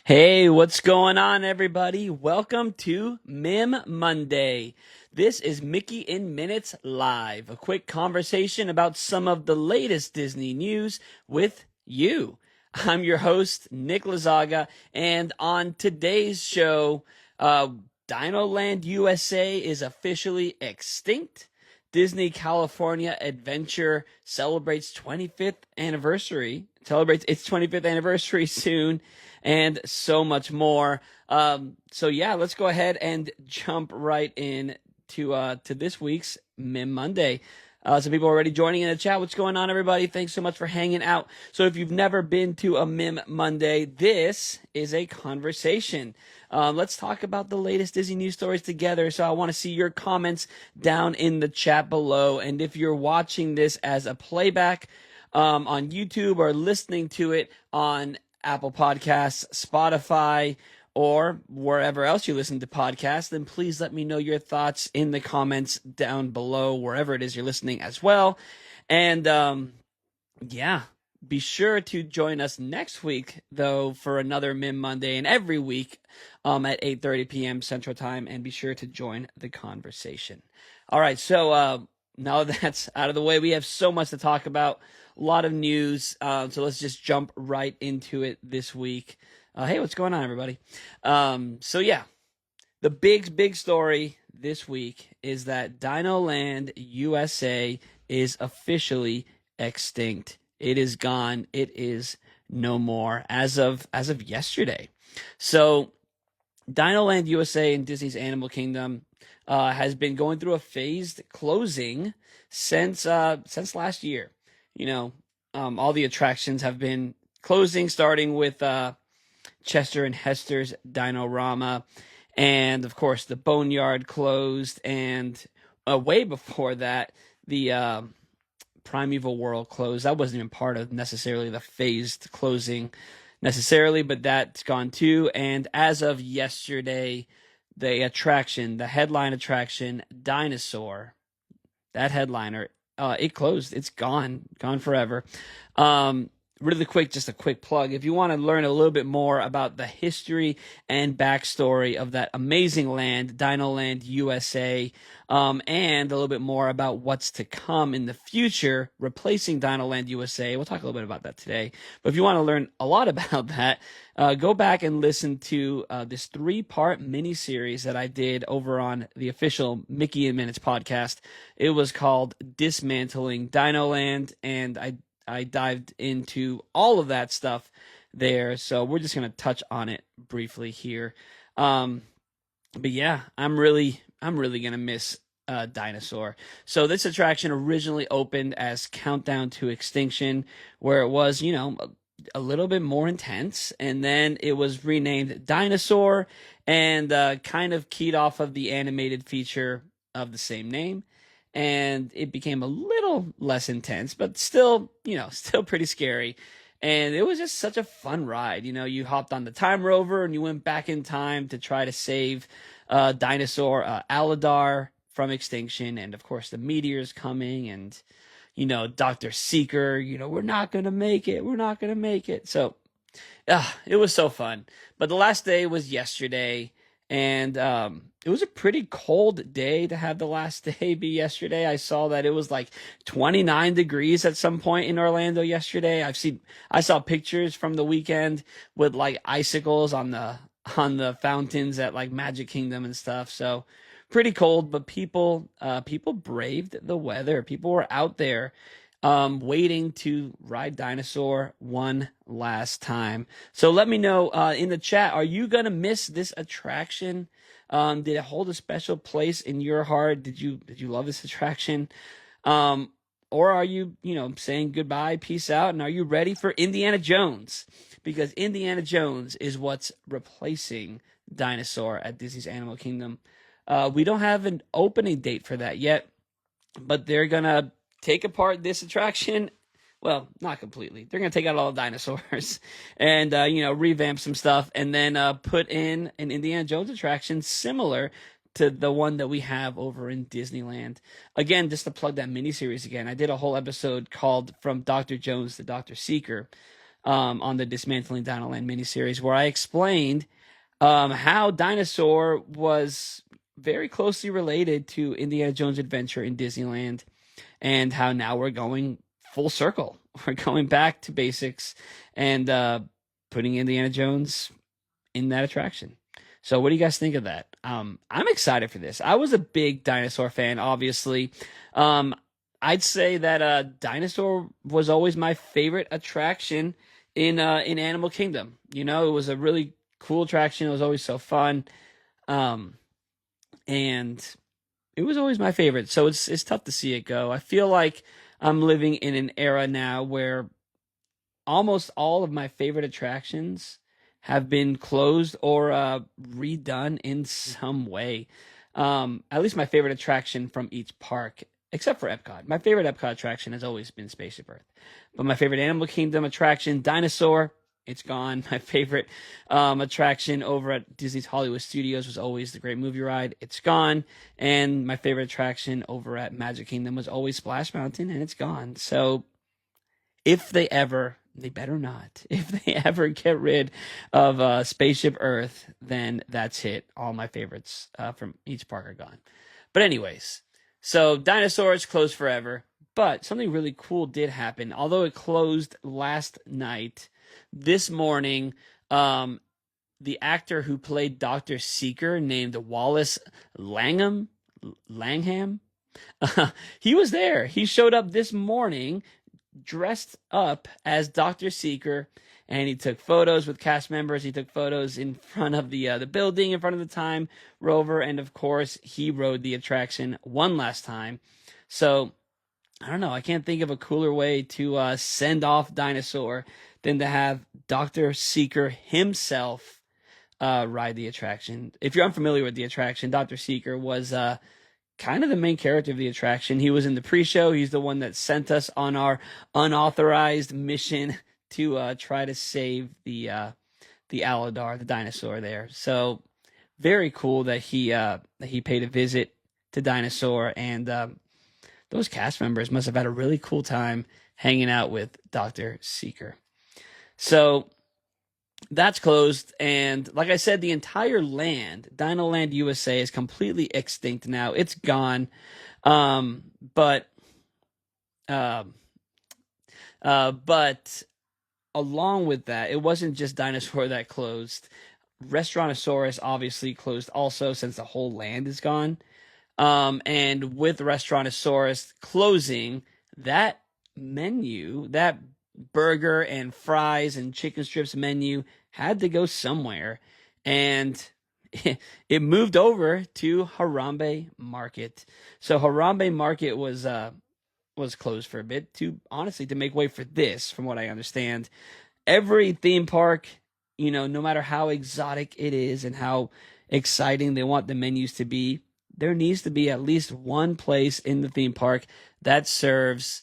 Hey, what's going on, everybody? Welcome to MiM Monday. This is Mickey in Minutes Live, a quick conversation about some of the latest Disney news with you. I'm your host, Nick Lazaga, and on today's show, DinoLand USA is officially extinct. Disney California Adventure celebrates its 25th anniversary soon, and so much more. So yeah, let's go ahead and jump right in to this week's MiM Monday. Some people already joining in the chat. What's going on, everybody? Thanks so much for hanging out. So if you've never been to a MiM Monday, this is a conversation. Let's talk about the latest Disney news stories together. So I want to see your comments down in the chat below. And if you're watching this as a playback on YouTube or listening to it on Apple Podcasts, Spotify, or wherever else you listen to podcasts, then please let me know your thoughts in the comments down below, wherever it is you're listening as well. And yeah, be sure to join us next week, though, for another MiM Monday, and every week at 8:30 p.m. Central Time, and be sure to join the conversation. All right, so now that's out of the way, we have so much to talk about, a lot of news, so let's just jump right into it this week. Hey, what's going on, everybody? So yeah, the big story this week is that DinoLand USA is officially extinct. It is gone. It is no more as of yesterday. So DinoLand USA in Disney's Animal Kingdom has been going through a phased closing since last year. You know, all the attractions have been closing, starting with Chester and Hester's Dinorama, and of course the Boneyard closed, and way before that the Primeval World closed. That wasn't even part of necessarily the phased closing necessarily, but that's gone too. And as of yesterday, the headline attraction, Dinosaur, that headliner, it closed. It's gone forever. Really quick, just a quick plug. If you want to learn a little bit more about the history and backstory of that amazing land, DinoLand USA, and a little bit more about what's to come in the future, replacing DinoLand USA, we'll talk a little bit about that today. But if you want to learn a lot about that, go back and listen to this 3-part mini-series that I did over on the official Mickey in Minutes podcast. It was called Dismantling DinoLand, and I dived into all of that stuff there, so we're just going to touch on it briefly here. But yeah, I'm really going to miss Dinosaur. So this attraction originally opened as Countdown to Extinction, where it was, you know, a little bit more intense, and then it was renamed Dinosaur, and kind of keyed off of the animated feature of the same name. And it became a little less intense, but still, you know, still pretty scary. And it was just such a fun ride. You know, you hopped on the Time Rover and you went back in time to try to save Dinosaur Aladar from extinction. And of course, the meteor's coming, and, you know, Dr. Seeker, you know, we're not going to make it. So it was so fun. But the last day was yesterday. And it was a pretty cold day to have the last day be yesterday. I saw that it was like 29 degrees at some point in Orlando yesterday. I saw pictures from the weekend with like icicles on the fountains at like Magic Kingdom and stuff. So pretty cold, but people braved the weather. People were out there waiting to ride Dinosaur one last time. So let me know in the chat, are you gonna miss this attraction? Did it hold a special place in your heart? Did you love this attraction? Or are you, you know, saying goodbye, peace out, and are you ready for Indiana Jones? Because Indiana Jones is what's replacing Dinosaur at Disney's Animal Kingdom. We don't have an opening date for that yet, but they're gonna take apart this attraction. Well, not completely. They're going to take out all the dinosaurs and, you know, revamp some stuff, and then put in an Indiana Jones attraction similar to the one that we have over in Disneyland. Again, just to plug that miniseries again, I did a whole episode called From Dr. Jones to Dr. Seeker. on the Dismantling DinoLand miniseries, where I explained how Dinosaur was very closely related to Indiana Jones' adventure in Disneyland, and how now we're going full circle. We're going back to basics and putting Indiana Jones in that attraction. So what do you guys think of that? I'm excited for this. I was a big dinosaur fan, obviously. I'd say that Dinosaur was always my favorite attraction in Animal Kingdom. You know, it was a really cool attraction. It was always so fun, and it was always my favorite. So it's tough to see it go. I feel like I'm living in an era now where almost all of my favorite attractions have been closed or redone in some way. At least my favorite attraction from each park, except for Epcot. My favorite Epcot attraction has always been Spaceship Earth. But my favorite Animal Kingdom attraction, Dinosaur, it's gone. My favorite attraction over at Disney's Hollywood Studios was always the Great Movie Ride. It's gone. And my favorite attraction over at Magic Kingdom was always Splash Mountain, and it's gone. So if they better not. If they ever get rid of Spaceship Earth, then that's it. All my favorites from each park are gone. But anyways, so Dinosaurs closed forever. But something really cool did happen. Although it closed last night, this morning, the actor who played Dr. Seeker, named Wallace Langham, he was there. He showed up this morning dressed up as Dr. Seeker, and he took photos with cast members. He took photos in front of the building, in front of the Time Rover, and of course, he rode the attraction one last time. So, I don't know. I can't think of a cooler way to send off Dinosaur than to have Dr. Seeker himself ride the attraction. If you're unfamiliar with the attraction, Dr. Seeker was kind of the main character of the attraction. He was in the pre-show. He's the one that sent us on our unauthorized mission to try to save the Aladar, the dinosaur there. So very cool that he paid a visit to Dinosaur, and those cast members must have had a really cool time hanging out with Dr. Seeker. So that's closed, and like I said, the entire land, DinoLand USA, is completely extinct now. It's gone. But along with that, it wasn't just Dinosaur that closed. Restaurantosaurus obviously closed also, since the whole land is gone. And with Restaurantosaurus closing, that menu, that burger and fries and chicken strips menu, had to go somewhere, and it moved over to Harambe Market. So Harambe Market was closed for a bit, to make way for this, from what I understand. Every theme park, you know, no matter how exotic it is and how exciting they want the menus to be, there needs to be at least one place in the theme park that serves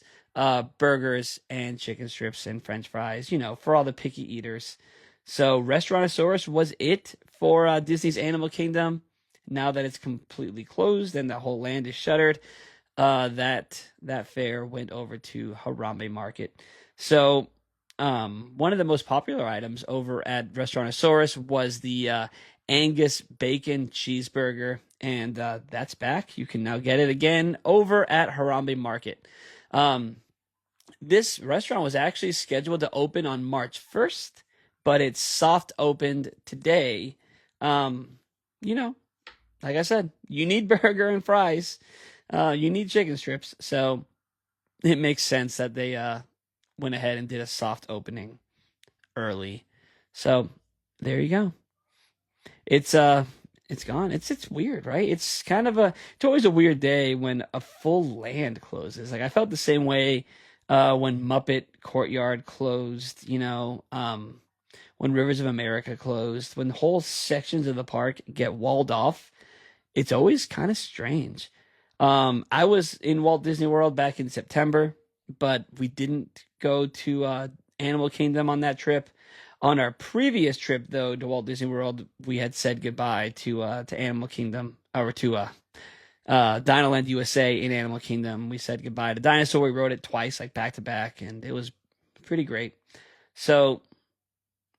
burgers and chicken strips and French fries, you know, for all the picky eaters. So Restaurantosaurus was it for Disney's Animal Kingdom. Now that it's completely closed and the whole land is shuttered, that fare went over to Harambe Market. So one of the most popular items over at Restaurantosaurus was the Angus bacon cheeseburger, and that's back. You can now get it again over at Harambe Market. This restaurant was actually scheduled to open on March 1st, but it's soft opened today. You know, like I said, you need burger and fries. You need chicken strips. So it makes sense that they went ahead and did a soft opening early. So there you go. It's gone. It's weird, right? It's always a weird day when a full land closes. Like, I felt the same way when Muppet Courtyard closed, you know, when Rivers of America closed, when whole sections of the park get walled off. It's always kind of strange. I was in Walt Disney World back in September, but we didn't go to Animal Kingdom on that trip. On our previous trip, though, to Walt Disney World, we had said goodbye to Animal Kingdom, or to DinoLand USA in Animal Kingdom. We said goodbye to Dinosaur. We rode it twice, like back to back, and it was pretty great. So,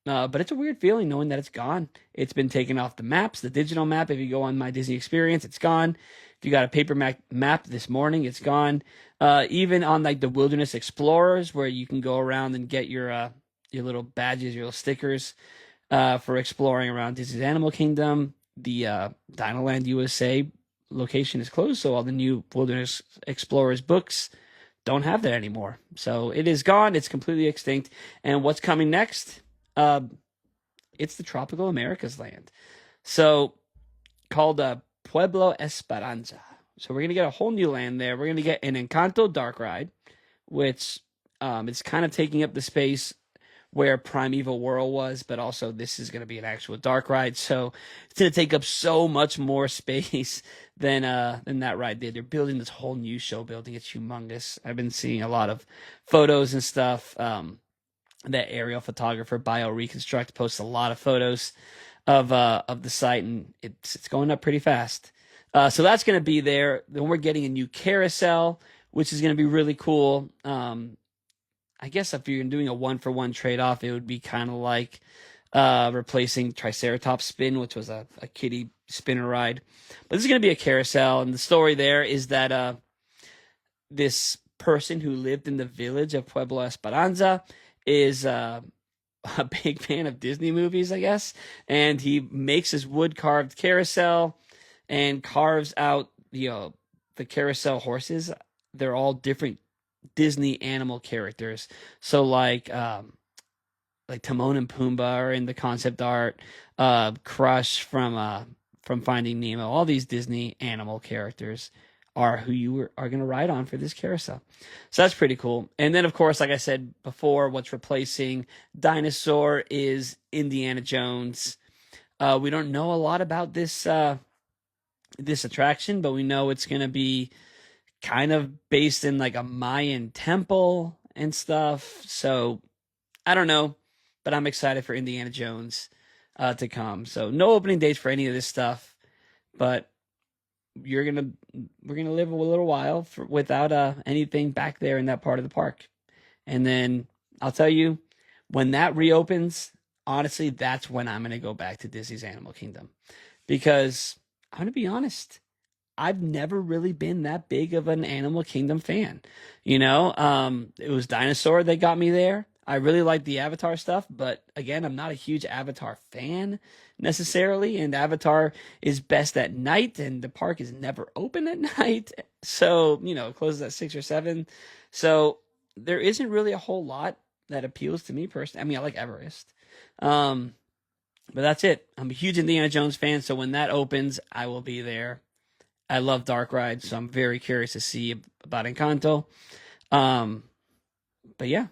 but it's a weird feeling knowing that it's gone. It's been taken off the maps, the digital map. If you go on My Disney Experience, it's gone. If you got a paper map this morning, it's gone. Even on like the Wilderness Explorers, where you can go around and get your little badges, your little stickers for exploring around Disney's Animal Kingdom. The DinoLand USA location is closed, so all the new Wilderness Explorers books don't have that anymore. So it is gone. It's completely extinct. And what's coming next? It's the Tropical Americas land. So called Pueblo Esperanza. So we're going to get a whole new land there. We're going to get an Encanto dark ride, which it's kind of taking up the space where Primeval Whirl was, but also this is going to be an actual dark ride. So it's going to take up so much more space than that ride did. They're building this whole new show building. It's humongous. I've been seeing a lot of photos and stuff. That aerial photographer Bio Reconstruct posts a lot of photos of the site, and it's going up pretty fast. So that's going to be there. Then we're getting a new carousel, which is going to be really cool. I guess if you're doing a 1-for-1 trade-off, it would be kind of like replacing Triceratops Spin, which was a kiddie spinner ride. But this is going to be a carousel, and the story there is that this person who lived in the village of Pueblo Esperanza is a big fan of Disney movies, I guess, and he makes his wood-carved carousel and carves out the carousel horses. They're all different Disney animal characters. So like Timon and Pumbaa are in the concept art, Crush from Finding Nemo. All these Disney animal characters are who you are going to ride on for this carousel. So that's pretty cool. And then, of course, like I said before, what's replacing Dinosaur is Indiana Jones. We don't know a lot about this attraction, but we know it's going to be kind of based in like a Mayan temple and stuff. So I don't know, but I'm excited for Indiana Jones to come. So no opening dates for any of this stuff, but we're gonna live a little while without anything back there in that part of the park. And then I'll tell you, when that reopens, honestly, that's when I'm gonna go back to Disney's Animal Kingdom, because I'm gonna be honest, I've never really been that big of an Animal Kingdom fan. It was Dinosaur that got me there. I really like the Avatar stuff, but again, I'm not a huge Avatar fan necessarily, and Avatar is best at night, and the park is never open at night. So, it closes at 6 or 7. So there isn't really a whole lot that appeals to me personally. I mean, I like Everest. But that's it. I'm a huge Indiana Jones fan, so when that opens, I will be there. I love dark rides, so I'm very curious to see about Encanto. But yeah.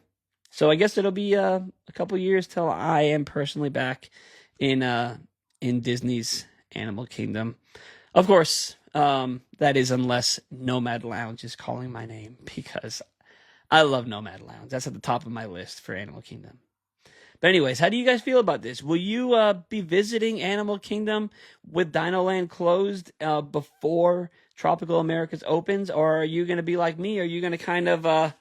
So I guess it'll be a couple years till I am personally back in Disney's Animal Kingdom. Of course, that is unless Nomad Lounge is calling my name, because I love Nomad Lounge. That's at the top of my list for Animal Kingdom. But anyways, how do you guys feel about this? Will you be visiting Animal Kingdom with DinoLand closed before Tropical Americas opens, or are you going to be like me? Are you going to kind of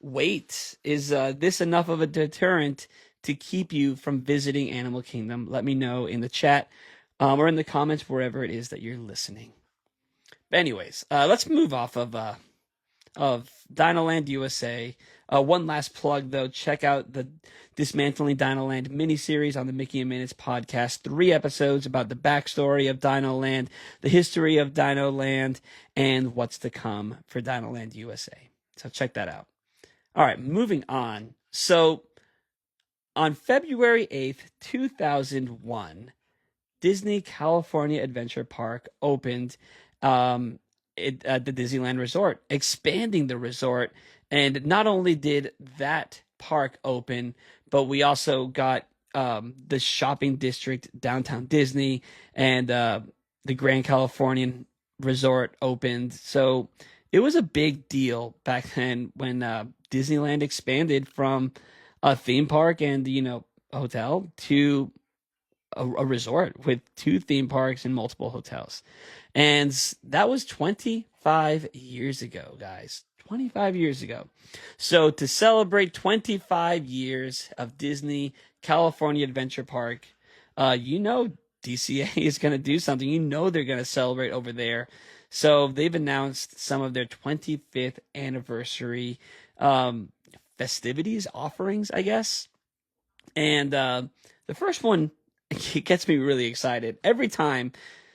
wait? Is this enough of a deterrent to keep you from visiting Animal Kingdom? Let me know in the chat or in the comments, wherever it is that you're listening. But anyways, let's move off of DinoLand USA. One last plug, though. Check out the Dismantling DinoLand miniseries on the Mickey and Minutes podcast. 3 episodes about the backstory of DinoLand, the history of DinoLand, and what's to come for DinoLand USA. So check that out. All right, moving on. So on February 8th, 2001, Disney California Adventure Park opened at the Disneyland Resort, expanding the resort. And not only did that park open, but we also got the shopping district, Downtown Disney, and the Grand Californian Resort opened. So it was a big deal back then when Disneyland expanded from a theme park and a hotel to a resort with 2 theme parks and multiple hotels. And that was 25 years ago, guys. 25 years ago. So to celebrate 25 years of Disney California Adventure Park, DCA is going to do something. They're going to celebrate over there. So they've announced some of their 25th anniversary festivities, offerings, I guess. And the first one, it gets me really excited. Every time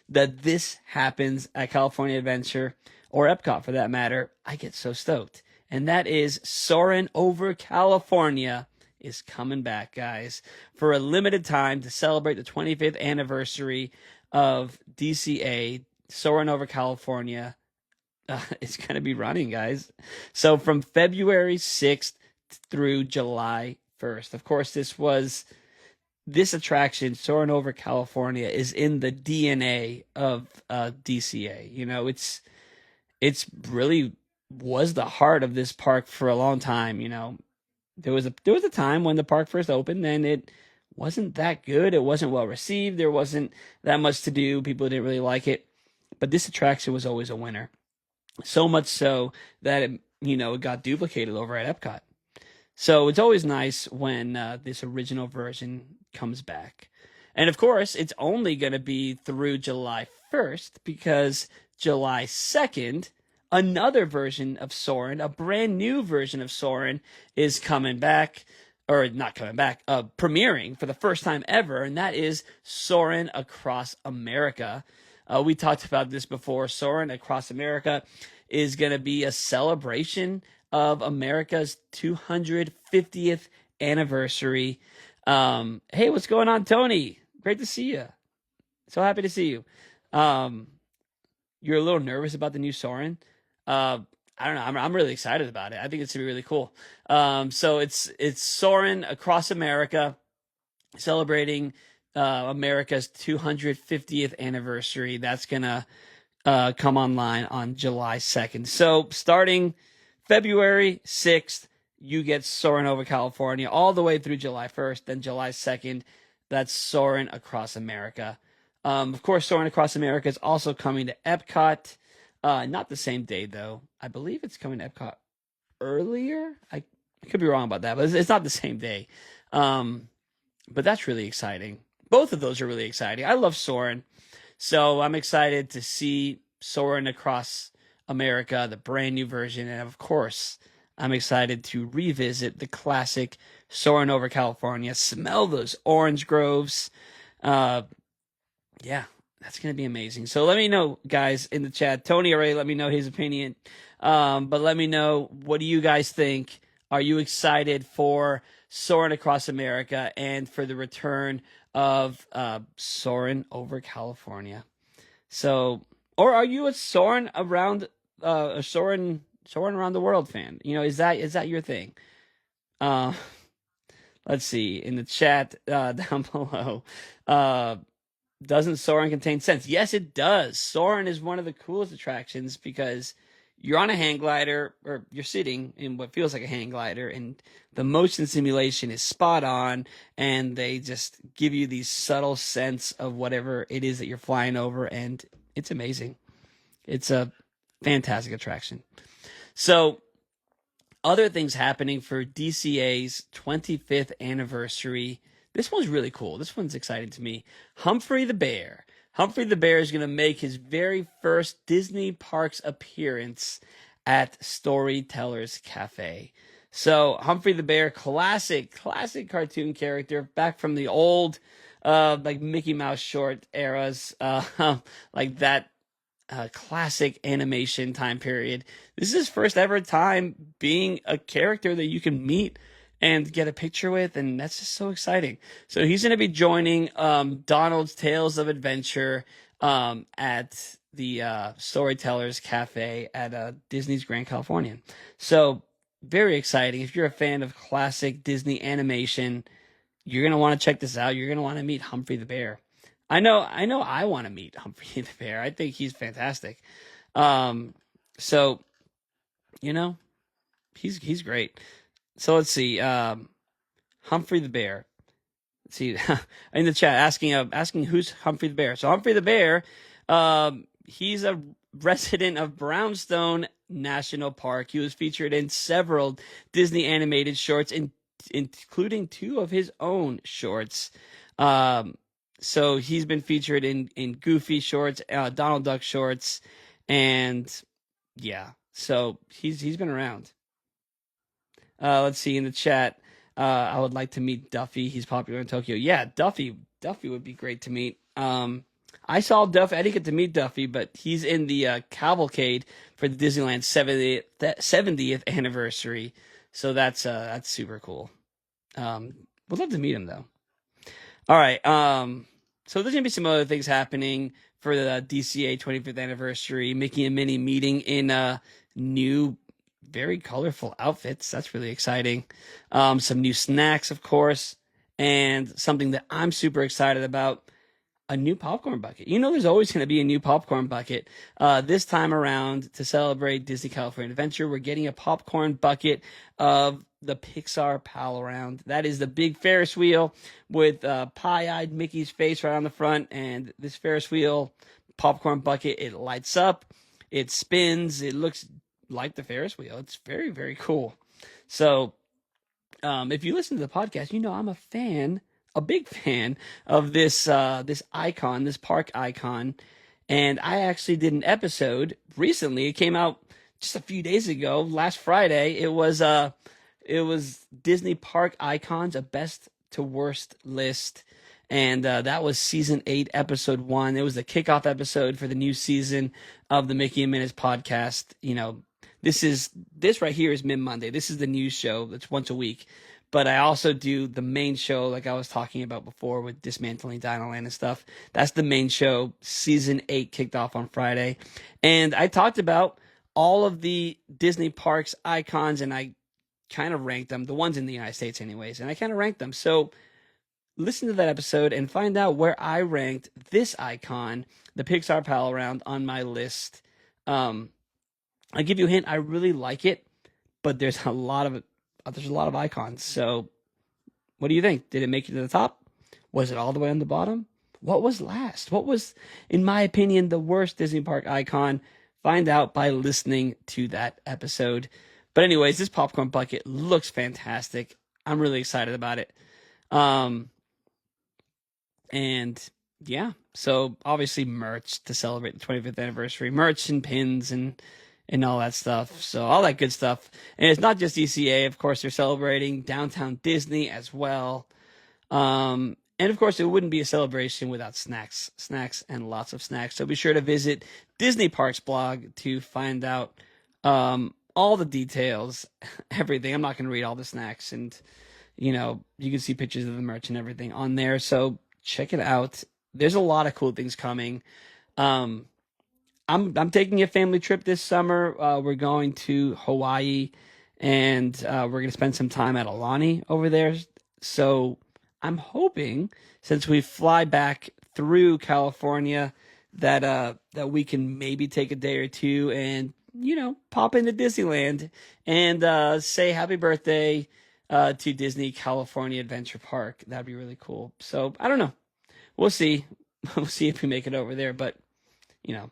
that this happens at California Adventure, or Epcot for that matter, I get so stoked. And that is Soarin' over California is coming back, guys, for a limited time to celebrate the 25th anniversary of DCA, Soarin' over California. It's going to be running, guys. So from February 6th through July 1st. Of course, this attraction, Soarin' over California, is in the DNA of DCA. It's really was the heart of this park for a long time. There was a time when the park first opened and it wasn't that good. It wasn't well received. There wasn't that much to do. People didn't really like it. But this attraction was always a winner. So much so that it got duplicated over at Epcot. So it's always nice when this original version comes back. And of course, it's only going to be through July 1st because July 2nd, another version of Soarin', a brand new version of Soarin', is coming back, or not coming back, premiering for the first time ever, and that is Soarin' Across America. We talked about this before. Soarin' Across America is going to be a celebration of America's 250th anniversary. Hey, what's going on, Tony? Great to see you. So happy to see you. You're a little nervous about the new Soarin'. I don't know. I'm really excited about it. I think it's gonna be really cool. So it's Soarin' Across America, celebrating America's 250th anniversary. That's gonna come online on July 2nd. So starting February 6th, you get Soarin' over California all the way through July 1st. Then July 2nd, that's Soarin' Across America. Of course, Soarin' Across America is also coming to Epcot. Not the same day, though. I believe it's coming to Epcot earlier. I could be wrong about that, but it's not the same day. But that's really exciting. Both of those are really exciting. I love Soarin'. So I'm excited to see Soarin' Across America, the brand new version. And of course, I'm excited to revisit the classic Soarin' over California. Smell those orange groves. Yeah, that's going to be amazing. So let me know, guys, in the chat. Tony already let me know his opinion. But let me know, what do you guys think? Are you excited for Soarin' Across America and for the return of Soarin' over California? So, or are you a Soarin' around Soarin' around the world fan? Is that your thing? Let's see in the chat down below. Doesn't Soarin' contain scents? Yes, it does. Soarin' is one of the coolest attractions because you're on a hang glider, or you're sitting in what feels like a hang glider, and the motion simulation is spot on, and they just give you these subtle scents of whatever it is that you're flying over, and it's amazing. It's a fantastic attraction. So, other things happening for DCA's 25th anniversary. This one's really cool. This one's exciting to me. Humphrey the Bear. Humphrey the Bear is going to make his very first Disney Parks appearance at Storytellers Cafe. So Humphrey the Bear, classic cartoon character, back from the old, like Mickey Mouse short eras, like that classic animation time period. This is his first ever time being a character that you can meet and get a picture with, and that's just so exciting. So he's going to be joining Donald's Tales of Adventure at the Storytellers Cafe at Disney's Grand Californian. So very exciting. If you're a fan of classic Disney animation, you're going to want to check this out. You're going to want to meet Humphrey the Bear. I know I want to meet Humphrey the Bear. I think he's fantastic. So, he's great. So let's see. Humphrey the Bear. Let's see in the chat asking who's Humphrey the Bear. So Humphrey the Bear he's a resident of Brownstone National Park. He was featured in several Disney animated shorts, including 2 of his own shorts. So he's been featured in Goofy shorts, Donald Duck shorts, and yeah, so he's been around. Let's see in the chat. I would like to meet Duffy. He's popular in Tokyo. Yeah, Duffy would be great to meet. I saw Duffy. I didn't get to meet Duffy, but he's in the cavalcade for the Disneyland 70th anniversary. So that's super cool. Would love to meet him though. All right. So there's gonna be some other things happening for the DCA 25th anniversary. Mickey and Minnie meeting in new, very colorful outfits. That's really exciting. Some new snacks, of course, and something that I'm super excited about. A new popcorn bucket. You know, there's always going to be a new popcorn bucket. This time around, to celebrate Disney California Adventure, we're getting a popcorn bucket of the Pixar Pal Around. That is the big Ferris wheel with pie-eyed Mickey's face right on the front. And this Ferris wheel popcorn bucket, it lights up, it spins, it looks like the Ferris wheel. It's very, very cool. So if you listen to the podcast, you know I'm a big fan of this icon, this park icon. And I actually did an episode recently. It came out just a few days ago, last Friday. It was Disney Park Icons, a best to worst list. And that was season 8, episode 1. It was the kickoff episode for the new season of the Mickey and Minutes podcast. You know, this right here is MiM Monday. This is the news show that's once a week. But I also do the main show, like I was talking about before with dismantling DinoLand and stuff. That's the main show. Season 8 kicked off on Friday. And I talked about all of the Disney parks icons, and I kind of ranked them, the ones in the United States anyways, and I kind of ranked them. So listen to that episode and find out where I ranked this icon, the Pixar Pal Around, on my list. I'll give you a hint. I really like it, but there's a lot of icons. So what do you think? Did it make it to the top? Was it all the way on the bottom? What was last? What was, in my opinion, the worst Disney park icon? Find out by listening to that episode. But anyways, this popcorn bucket looks fantastic. I'm really excited about it. And yeah, so obviously merch to celebrate the 25th anniversary, merch and pins and all that stuff. So all that good stuff. And it's not just DCA. Of course, they're celebrating Downtown Disney as well. And of course, it wouldn't be a celebration without snacks and lots of snacks. So be sure to visit Disney Parks blog to find out all the details, everything. I'm not going to read all the snacks, and you know, you can see pictures of the merch and everything on there. So check it out. There's a lot of cool things coming. I'm taking a family trip this summer. We're going to Hawaii, and we're going to spend some time at Aulani over there. So I'm hoping, since we fly back through California, that we can maybe take a day or two and, you know, pop into Disneyland and say happy birthday to Disney California Adventure Park. That'd be really cool. So I don't know. We'll see. We'll see if we make it over there. But, you know,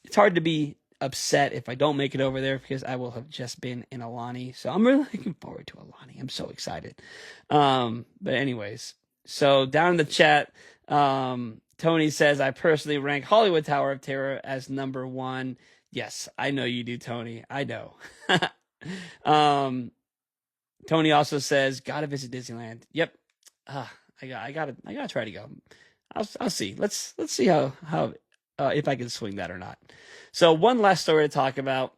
it's hard to be upset if I don't make it over there because I will have just been in Aulani. So I'm really looking forward to Aulani. I'm so excited. But anyways, so down in the chat, Tony says, I personally rank Hollywood Tower of Terror as number 1. Yes, I know you do, Tony. I know. Tony also says, gotta visit Disneyland. Yep. I gotta try to go. I'll see. Let's see how if I can swing that or not. So one last story to talk about,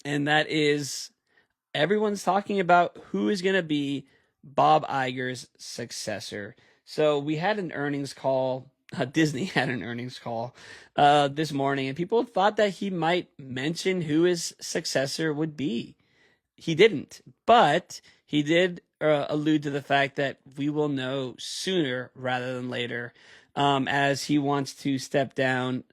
and that is everyone's talking about who is going to be Bob Iger's successor. So we had an earnings call. Disney had an earnings call this morning, and people thought that he might mention who his successor would be. He didn't, but he did allude to the fact that we will know sooner rather than later, as he wants to step down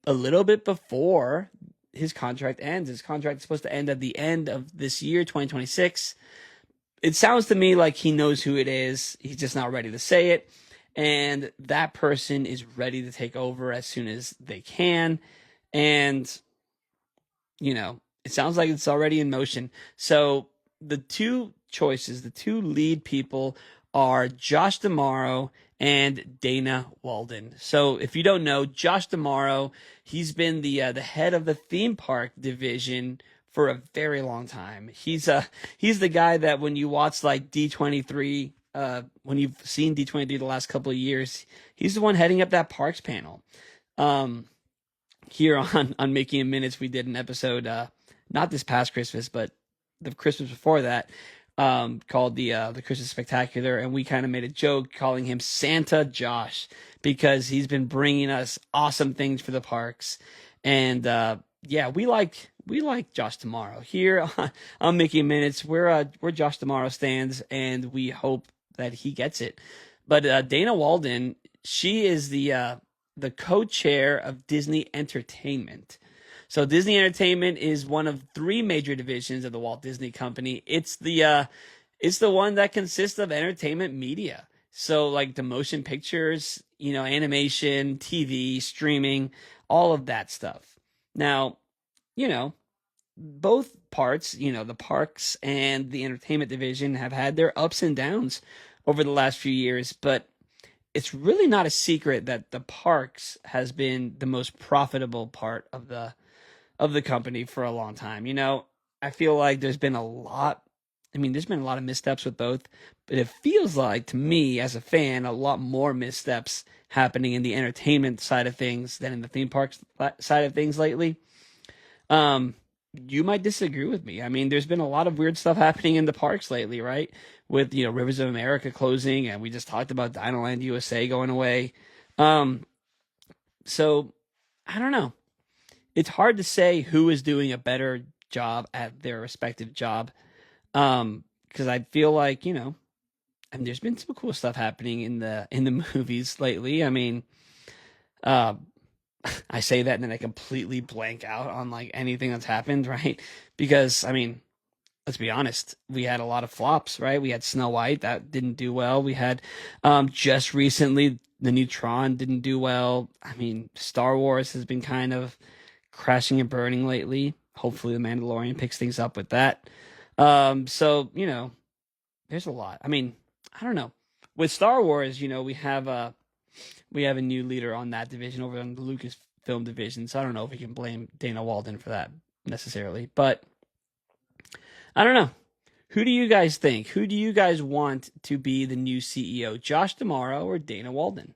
a little bit before his contract ends. His contract is supposed to end at the end of this year, 2026. It sounds to me like he knows who it is. He's just not ready to say it. and that person is ready to take over as soon as they can. And, it sounds like it's already in motion. So the two choices, the two lead people are Josh D'Amaro and Dana Walden. So if you don't know, Josh D'Amaro, he's been the head of the theme park division for a very long time. He's the guy that when you watch like D23, when you've seen D23 the last couple of years, he's the one heading up that parks panel. Here on Making in Minutes, we did an episode, not this past Christmas, but the Christmas before that, called the Christmas Spectacular, and we kind of made a joke calling him Santa Josh because he's been bringing us awesome things for the parks. And we like Josh D'Amaro here on Making Minutes. We're Josh D'Amaro stands, and we hope that he gets it. But Dana Walden, she is the co-chair of Disney Entertainment. So Disney Entertainment is one of three major divisions of the Walt Disney Company. It's the one that consists of entertainment media. So like the motion pictures, animation, TV, streaming, all of that stuff. Now, both parts, the parks and the entertainment division have had their ups and downs over the last few years, but it's really not a secret that the parks has been the most profitable part of the company for a long time. I feel like there's been a lot of missteps with both, but it feels like to me as a fan, a lot more missteps happening in the entertainment side of things than in the theme parks side of things lately. You might disagree with me. There's been a lot of weird stuff happening in the parks lately, right? With, Rivers of America closing, and we just talked about DinoLand USA going away. So I don't know. It's hard to say who is doing a better job at their respective job. Because I feel like, there's been some cool stuff happening in the movies lately. I say that and then I completely blank out on like anything that's happened, right? Because let's be honest, we had a lot of flops, right? We had Snow White that didn't do well. We had just recently the new Tron didn't do well. Star Wars has been kind of crashing and burning lately. Hopefully the Mandalorian picks things up with that. So there's a lot. I don't know. With Star Wars, we have a new leader on that division over on the Lucasfilm division. So I don't know if we can blame Dana Walden for that necessarily, but I don't know. Who do you guys think? Who do you guys want to be the new CEO? Josh D'Amaro or Dana Walden?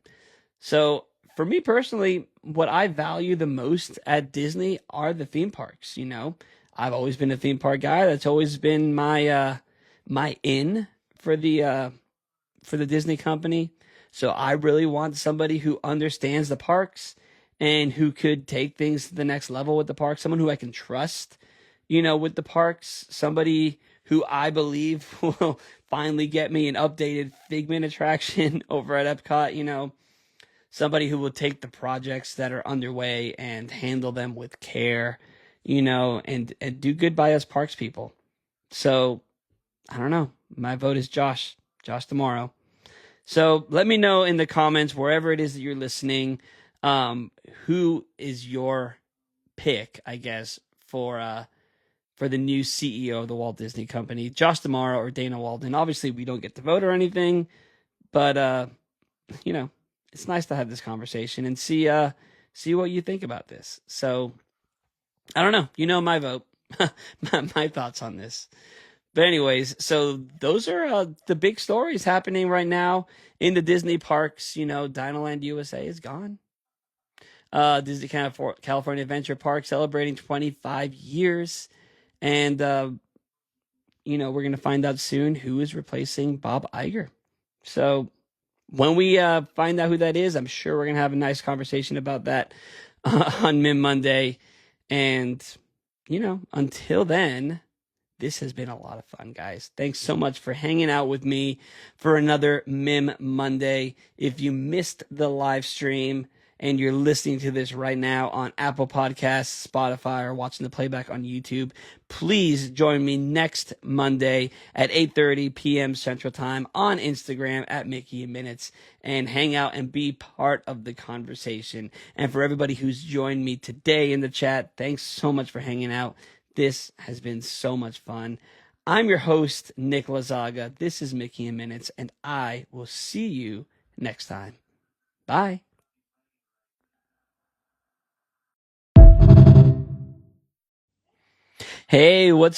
So for me personally, what I value the most at Disney are the theme parks. I've always been a theme park guy. That's always been my in for the Disney company. So I really want somebody who understands the parks and who could take things to the next level with the parks. Someone who I can trust, with the parks. Somebody who I believe will finally get me an updated Figment attraction over at Epcot. Somebody who will take the projects that are underway and handle them with care, and do good by us parks people. So I don't know. My vote is Josh D'Amaro. So let me know in the comments, wherever it is that you're listening, who is your pick, I guess, for the new CEO of the Walt Disney Company, Josh D'Amaro or Dana Walden. Obviously, we don't get to vote or anything, but it's nice to have this conversation and see what you think about this. So I don't know. My vote, my thoughts on this. But anyways, so those are the big stories happening right now in the Disney parks. DinoLand USA is gone. Disney California Adventure Park celebrating 25 years. And, we're going to find out soon who is replacing Bob Iger. So when we find out who that is, I'm sure we're going to have a nice conversation about that on MiM Monday. And, until then, this has been a lot of fun, guys. Thanks so much for hanging out with me for another MiM Monday. If you missed the live stream and you're listening to this right now on Apple Podcasts, Spotify, or watching the playback on YouTube, please join me next Monday at 8:30 p.m. Central Time on Instagram at Mickey in Minutes, and hang out and be part of the conversation. And for everybody who's joined me today in the chat, thanks so much for hanging out. This has been so much fun. I'm your host, Nick Lazaga. This is Mickey in Minutes, and I will see you next time. Bye. Hey, what's